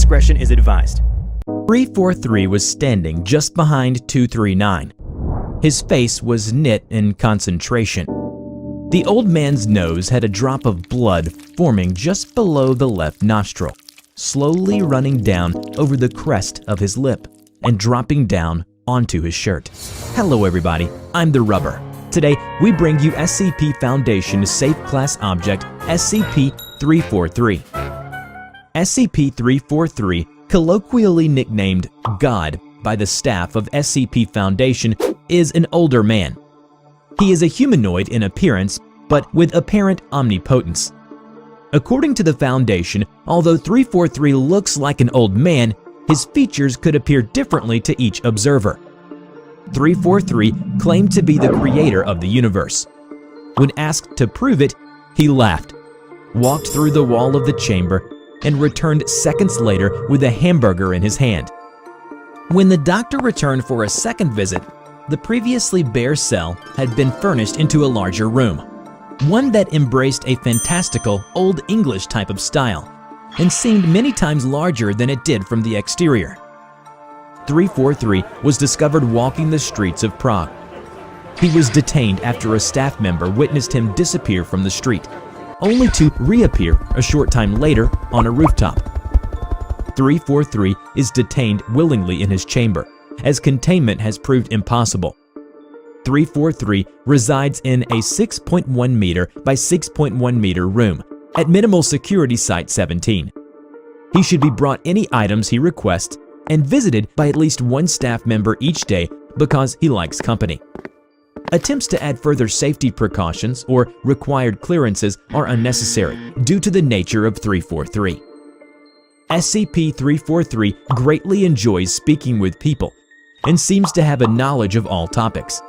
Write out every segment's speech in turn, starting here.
discretion is advised. 343 was standing just behind 239. His face was knit in concentration. The old man's nose had a drop of blood forming just below the left nostril, slowly running down over the crest of his lip and dropping down onto his shirt. Hello everybody, I'm the Rubber. Today, we bring you SCP Foundation's Safe Class Object, SCP-343. SCP-343, colloquially nicknamed God by the staff of SCP Foundation, is an older man. He is a humanoid in appearance, but with apparent omnipotence. According to the Foundation, although 343 looks like an old man, his features could appear differently to each observer. 343 claimed to be the creator of the universe. When asked to prove it, he laughed, walked through the wall of the chamber, and returned seconds later with a hamburger in his hand. When the doctor returned for a second visit, the previously bare cell had been furnished into a larger room, one that embraced a fantastical Old English type of style and seemed many times larger than it did from the exterior. 343 was discovered walking the streets of Prague. He was detained after a staff member witnessed him disappear from the street, only to reappear a short time later on a rooftop. 343 is detained willingly in his chamber, as containment has proved impossible. 343 resides in a 6.1 meter by 6.1 meter room at Minimal Security Site 17. He should be brought any items he requests and visited by at least one staff member each day because he likes company. Attempts to add further safety precautions or required clearances are unnecessary due to the nature of 343. SCP-343 greatly enjoys speaking with people and seems to have a knowledge of all topics.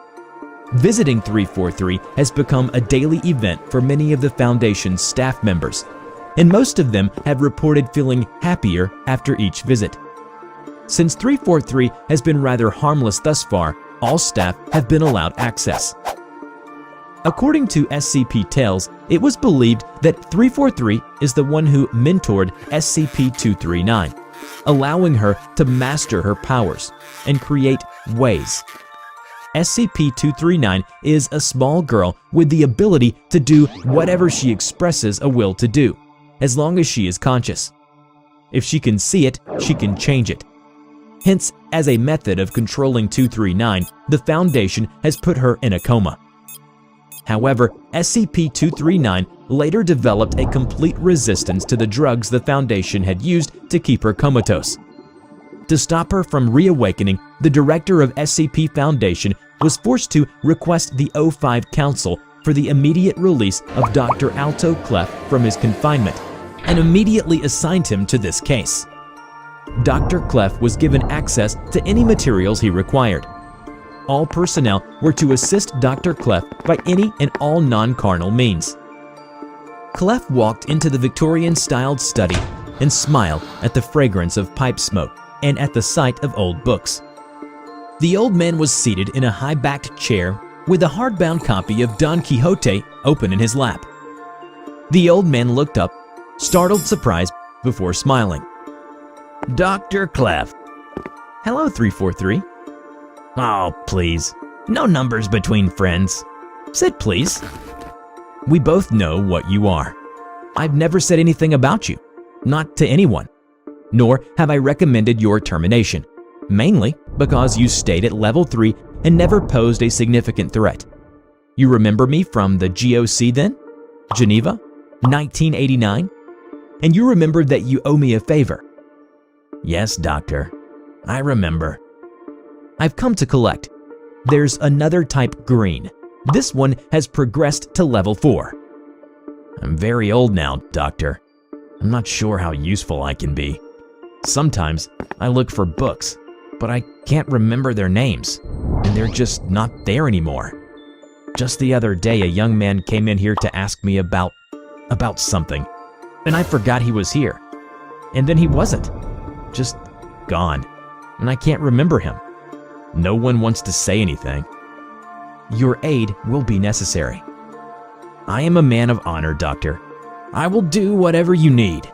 Visiting 343 has become a daily event for many of the Foundation's staff members, and most of them have reported feeling happier after each visit. Since 343 has been rather harmless thus far, all staff have been allowed access. According to SCP Tales, it was believed that 343 is the one who mentored SCP-239, allowing her to master her powers and create ways. SCP-239 is a small girl with the ability to do whatever she expresses a will to do, as long as she is conscious. If she can see it, she can change it. Hence, as a method of controlling 239, the Foundation has put her in a coma. However, SCP-239 later developed a complete resistance to the drugs the Foundation had used to keep her comatose. To stop her from reawakening, the director of SCP Foundation was forced to request the O5 Council for the immediate release of Dr. Alto Clef from his confinement, and immediately assigned him to this case. Dr. Clef was given access to any materials he required. All personnel were to assist Dr. Clef by any and all non-carnal means. Clef walked into the Victorian-styled study and smiled at the fragrance of pipe smoke and at the sight of old books. The old man was seated in a high-backed chair with a hardbound copy of Don Quixote open in his lap. The old man looked up, startled surprise, before smiling. Dr. Clef. Hello, 343. Oh, please. No numbers between friends. Sit, please. We both know what you are. I've never said anything about you, not to anyone, nor have I recommended your termination, mainly because you stayed at level 3 and never posed a significant threat. You remember me from the GOC then? Geneva? 1989? And you remembered that you owe me a favor. Yes, Doctor. I remember. I've come to collect. There's another type green. This one has progressed to level 4. I'm very old now, Doctor. I'm not sure how useful I can be. Sometimes I look for books, but I can't remember their names, and they're just not there anymore. Just the other day, a young man came in here to ask me about something, and I forgot he was here. And then he wasn't. Just gone, and I can't remember him. No one wants to say anything. Your aid will be necessary. I am a man of honor, Doctor. I will do whatever you need.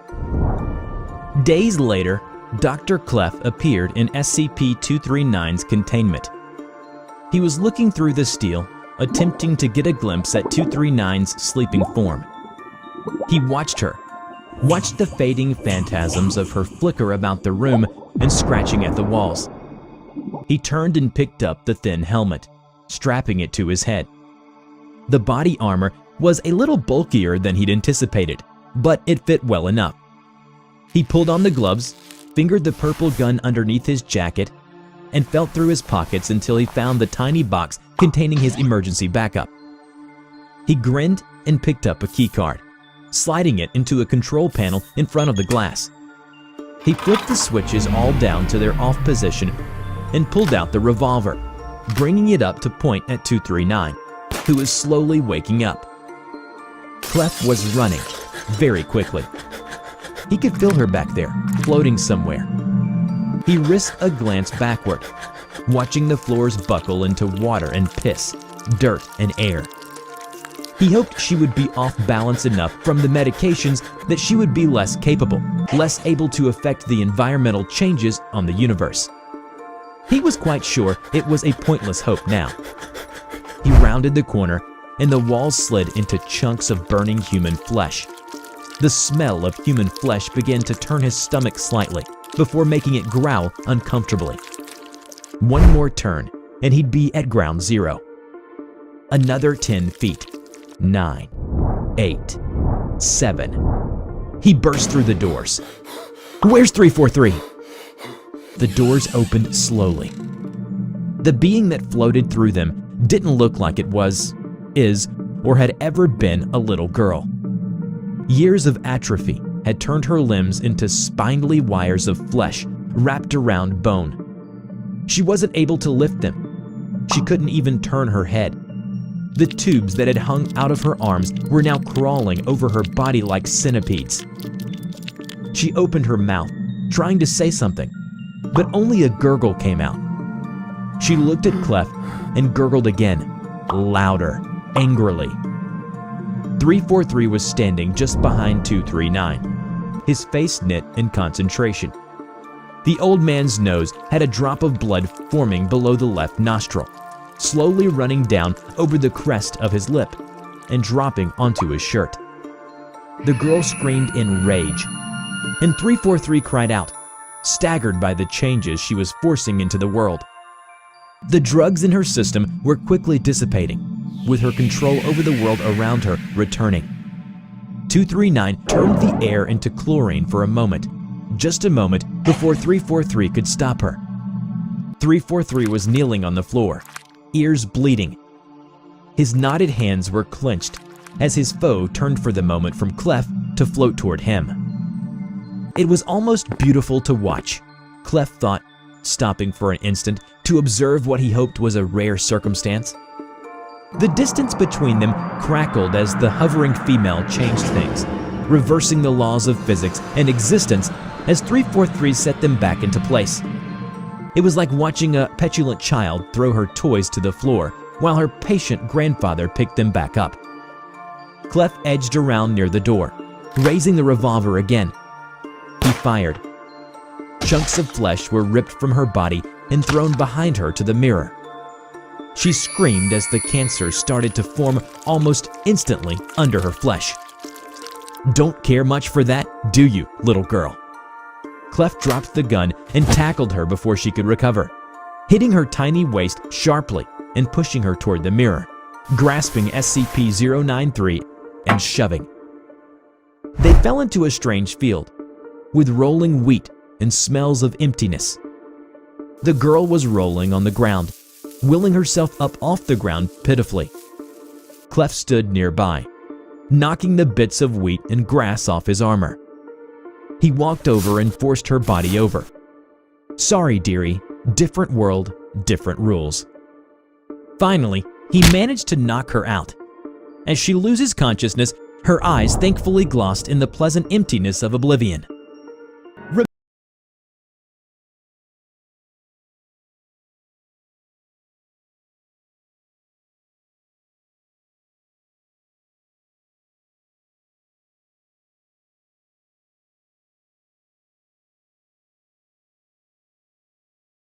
Days later, Dr. Clef appeared in SCP-239's containment. He was looking through the steel, attempting to get a glimpse at 239's sleeping form. He watched her, watched the fading phantasms of her flicker about the room and scratching at the walls. He turned and picked up the thin helmet, strapping it to his head. The body armor was a little bulkier than he'd anticipated, but it fit well enough. He pulled on the gloves, fingered the purple gun underneath his jacket, and felt through his pockets until he found the tiny box containing his emergency backup. He grinned and picked up a keycard, sliding it into a control panel in front of the glass. He flipped the switches all down to their off position and pulled out the revolver, bringing it up to point at 239, who was slowly waking up. Clef was running very quickly. He could feel her back there, floating somewhere. He risked a glance backward, watching the floors buckle into water and piss, dirt and air. He hoped she would be off balance enough from the medications that she would be less capable, less able to affect the environmental changes on the universe. He was quite sure it was a pointless hope now. He rounded the corner, and the walls slid into chunks of burning human flesh. The smell of human flesh began to turn his stomach slightly, before making it growl uncomfortably. One more turn, and he'd be at ground zero. Another 10 feet. 9, 8, 7. He burst through the doors. "Where's 343?" The doors opened slowly. The being that floated through them didn't look like it was, is, or had ever been a little girl. Years of atrophy had turned her limbs into spindly wires of flesh wrapped around bone. She wasn't able to lift them. She couldn't even turn her head. The tubes that had hung out of her arms were now crawling over her body like centipedes. She opened her mouth, trying to say something, but only a gurgle came out. She looked at Clef and gurgled again, louder, angrily. 343 was standing just behind 239, his face knit in concentration. The old man's nose had a drop of blood forming below the left nostril, slowly running down over the crest of his lip and dropping onto his shirt. The girl screamed in rage, and 343 cried out, staggered by the changes she was forcing into the world. The drugs in her system were quickly dissipating, with her control over the world around her returning. 239 turned the air into chlorine for a moment, just a moment before 343 could stop her. 343 was kneeling on the floor, ears bleeding. His knotted hands were clenched as his foe turned for the moment from Clef to float toward him. It was almost beautiful to watch, Clef thought, stopping for an instant to observe what he hoped was a rare circumstance. The distance between them crackled as the hovering female changed things, reversing the laws of physics and existence as 343 set them back into place. It was like watching a petulant child throw her toys to the floor while her patient grandfather picked them back up. Clef edged around near the door, raising the revolver again. He fired. Chunks of flesh were ripped from her body and thrown behind her to the mirror. She screamed as the cancer started to form almost instantly under her flesh. "Don't care much for that, do you, little girl?" Clef dropped the gun and tackled her before she could recover, hitting her tiny waist sharply and pushing her toward the mirror, grasping SCP-093 and shoving. They fell into a strange field, with rolling wheat and smells of emptiness. The girl was rolling on the ground, willing herself up off the ground pitifully. Clef stood nearby, knocking the bits of wheat and grass off his armor. He walked over and forced her body over. "Sorry, dearie, different world, different rules." Finally, he managed to knock her out. As she loses consciousness, her eyes thankfully glossed in the pleasant emptiness of oblivion.